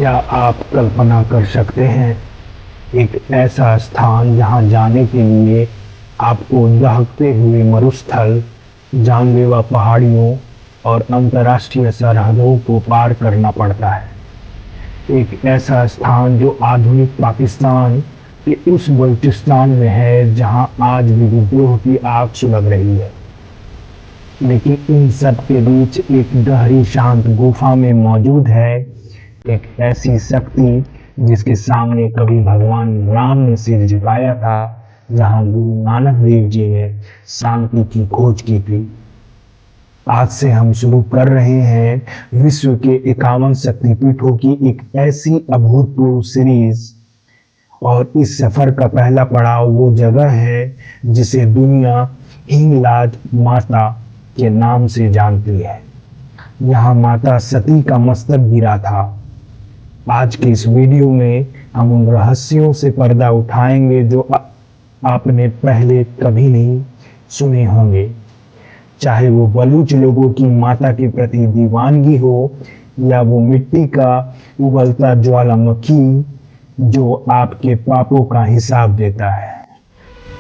क्या आप कल्पना कर सकते हैं एक ऐसा स्थान जहां जाने के लिए आपको दहकते हुए मरुस्थल, जानलेवा पहाड़ियों और अंतर्राष्ट्रीय सरहदों को पार करना पड़ता है। एक ऐसा स्थान जो आधुनिक पाकिस्तान के उस बलूचिस्तान में है जहां आज भी विद्रोह की आग सुलग रही है। लेकिन इन सब के बीच एक गहरी शांत गुफा में मौजूद है एक ऐसी शक्ति जिसके सामने कभी भगवान राम ने सिर झुकाया था, जहां गुरु नानक देव जी ने शांति की खोज की थी। आज से हम शुरू कर रहे हैं विश्व के 51 शक्तिपीठों की एक ऐसी अभूतपूर्व सीरीज, और इस सफर का पहला पड़ाव वो जगह है जिसे दुनिया हिंगलाज माता के नाम से जानती है। यहाँ माता सती का मस्तक गिरा था। आज के इस वीडियो में हम उन रहस्यों से पर्दा उठाएंगे जो आपने पहले कभी नहीं सुने होंगे। चाहे वो बलूच लोगों की माता के प्रति दीवानगी हो या वो मिट्टी का उबलता ज्वालामुखी जो आपके पापों का हिसाब देता है।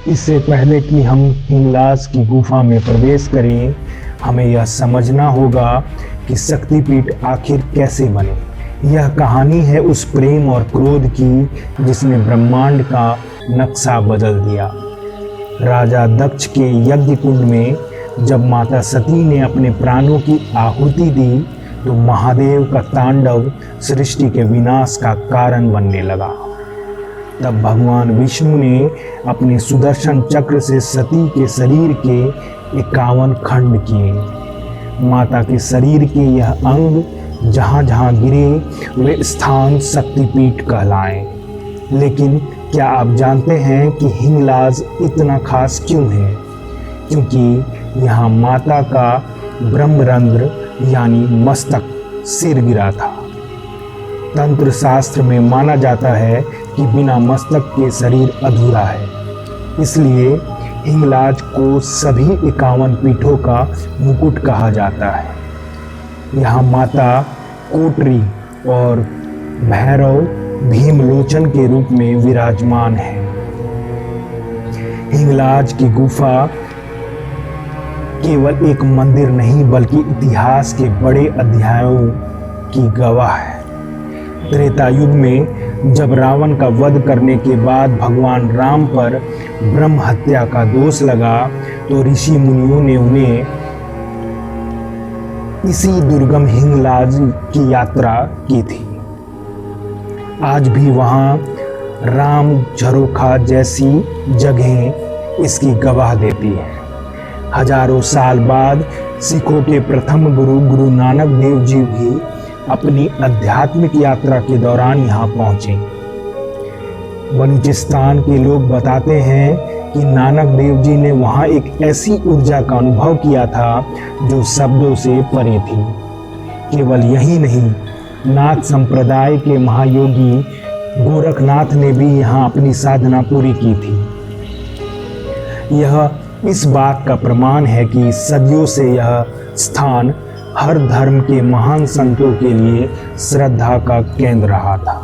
इससे पहले कि हम हिंगलाज की गुफा में प्रवेश करें, हमें यह समझना होगा कि शक्तिपीठ आखिर कैसे बने। यह कहानी है उस प्रेम और क्रोध की जिसने ब्रह्मांड का नक्शा बदल दिया। राजा दक्ष के यज्ञ कुंड में जब माता सती ने अपने प्राणों की आहुति दी तो महादेव का तांडव सृष्टि के विनाश का कारण बनने लगा। तब भगवान विष्णु ने अपने सुदर्शन चक्र से सती के शरीर के 51 खंड किए। माता के शरीर के यह अंग जहाँ जहाँ गिरे वे स्थान शक्तिपीठ कहलाए। लेकिन क्या आप जानते हैं कि हिंगलाज इतना खास क्यों है? क्योंकि यहाँ माता का ब्रह्मरंध्र यानी मस्तक सिर गिरा था। तंत्र शास्त्र में माना जाता है कि बिना मस्तक के शरीर अधूरा है। इसलिए हिंगलाज को सभी 51 पीठों का मुकुट कहा जाता है। यहाँ माता कोटरी और भैरव भीमलोचन के रूप में विराजमान है। हिंगलाज की गुफा केवल एक मंदिर नहीं बल्कि इतिहास के बड़े अध्यायों की गवाह है। त्रेता युग में जब रावण का वध करने के बाद भगवान राम पर ब्रह्म हत्या का दोष लगा तो ऋषि मुनियों ने उन्हें इसी दुर्गम हिंगलाज की यात्रा की थी। आज भी वहां राम झरोखा जैसी जगहें इसकी गवाह देती है। हजारों साल बाद सिखों के प्रथम गुरु गुरु नानक देव जी भी अपनी आध्यात्मिक यात्रा के दौरान यहाँ पहुंचे। बलूचिस्तान के लोग बताते हैं कि नानक देव जी ने वहाँ एक ऐसी ऊर्जा का अनुभव किया था जो शब्दों से परे थी। केवल यही नहीं, नाथ संप्रदाय के महायोगी गोरखनाथ ने भी यहाँ अपनी साधना पूरी की थी। यह इस बात का प्रमाण है कि सदियों से यह स्थान हर धर्म के महान संतों के लिए श्रद्धा का केंद्र रहा था।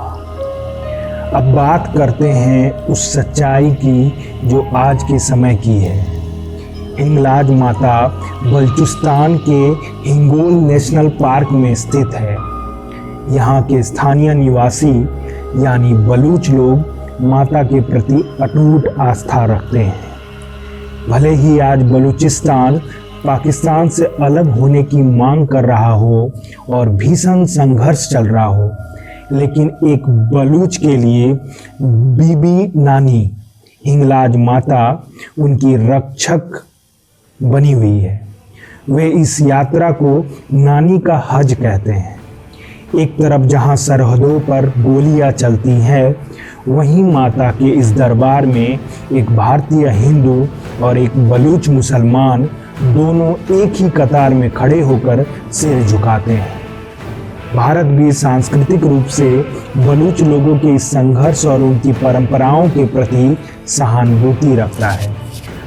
अब बात करते हैं उस सच्चाई की जो आज के समय की है। हिंगलाज माता बलूचिस्तान के हिंगोल नेशनल पार्क में स्थित है। यहाँ के स्थानीय निवासी यानी बलूच लोग माता के प्रति अटूट आस्था रखते हैं। भले ही आज बलूचिस्तान पाकिस्तान से अलग होने की मांग कर रहा हो और भीषण संघर्ष चल रहा हो, लेकिन एक बलूच के लिए बीबी नानी हिंगलाज माता उनकी रक्षक बनी हुई है। वे इस यात्रा को नानी का हज कहते हैं। एक तरफ जहां सरहदों पर गोलियां चलती हैं, वहीं माता के इस दरबार में एक भारतीय हिंदू और एक बलूच मुसलमान दोनों एक ही कतार में खड़े होकर सिर झुकाते हैं। भारत भी सांस्कृतिक रूप से बलूच लोगों के इस संघर्ष और उनकी परंपराओं के प्रति सहानुभूति रखता है,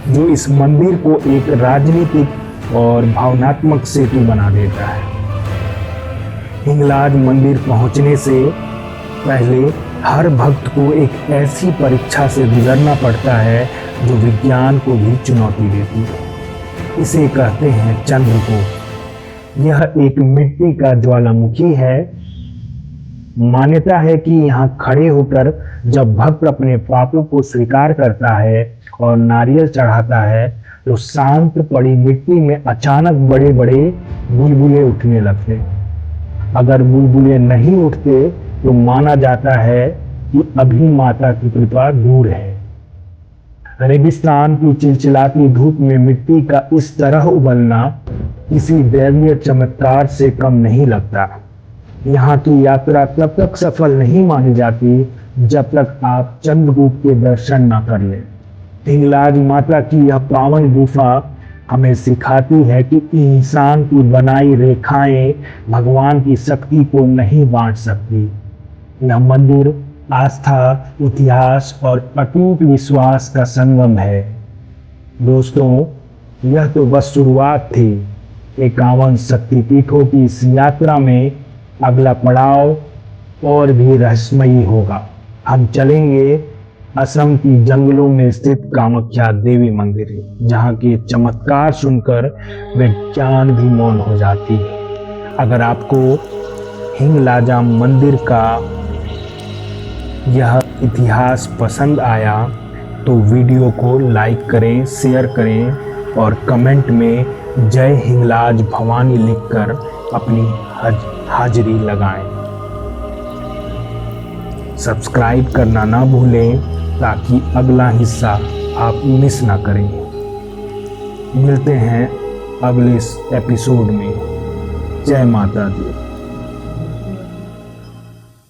जो इस मंदिर को एक राजनीतिक और भावनात्मक सेतु बना देता है। हिंगलाज मंदिर पहुंचने से पहले हर भक्त को एक ऐसी परीक्षा से गुजरना पड़ता है जो विज्ञान को भी चुनौती देती है। इसे कहते हैं चंद्रकोट। यह एक मिट्टी का ज्वालामुखी है। मान्यता है कि यहाँ खड़े होकर जब भक्त अपने पापों को स्वीकार करता है और नारियल चढ़ाता है तो शांत पड़ी मिट्टी में अचानक बड़े बड़े बुलबुले उठने लगते। अगर बुलबुले नहीं उठते तो माना जाता है कि अभी माता की कृपा दूर है। रेगिस्तान की चिलचिलाती धूप में मिट्टी का इस तरह उबलना किसी दैवीय चमत्कार से कम नहीं लगता। यहाँ की यात्रा तब तक सफल नहीं मानी जाती जब तक आप चंद्रकूट के दर्शन न कर लें। हिंगलाज माता की यह पावन गुफा हमें सिखाती है कि इंसान की बनाई रेखाएं भगवान की शक्ति को नहीं बांट सकती। यह मंदिर आस्था, इतिहास और अटूट विश्वास का संगम है। दोस्तों, यह तो बस शुरुआत थी। 51 शक्तिपीठों की इस यात्रा में अगला पड़ाव और भी रहस्यमयी होगा। हम चलेंगे असम की जंगलों में स्थित कामाख्या देवी मंदिर, जहाँ के चमत्कार सुनकर विज्ञान भी मौन हो जाती है। अगर आपको हिंगलाजा मंदिर का यह इतिहास पसंद आया तो वीडियो को लाइक करें, शेयर करें और कमेंट में जय हिंगलाज भवानी लिखकर अपनी हाजिरी लगाएं। सब्सक्राइब करना ना भूलें ताकि अगला हिस्सा आप मिस ना करें। मिलते हैं अगले एपिसोड में। जय माता दी।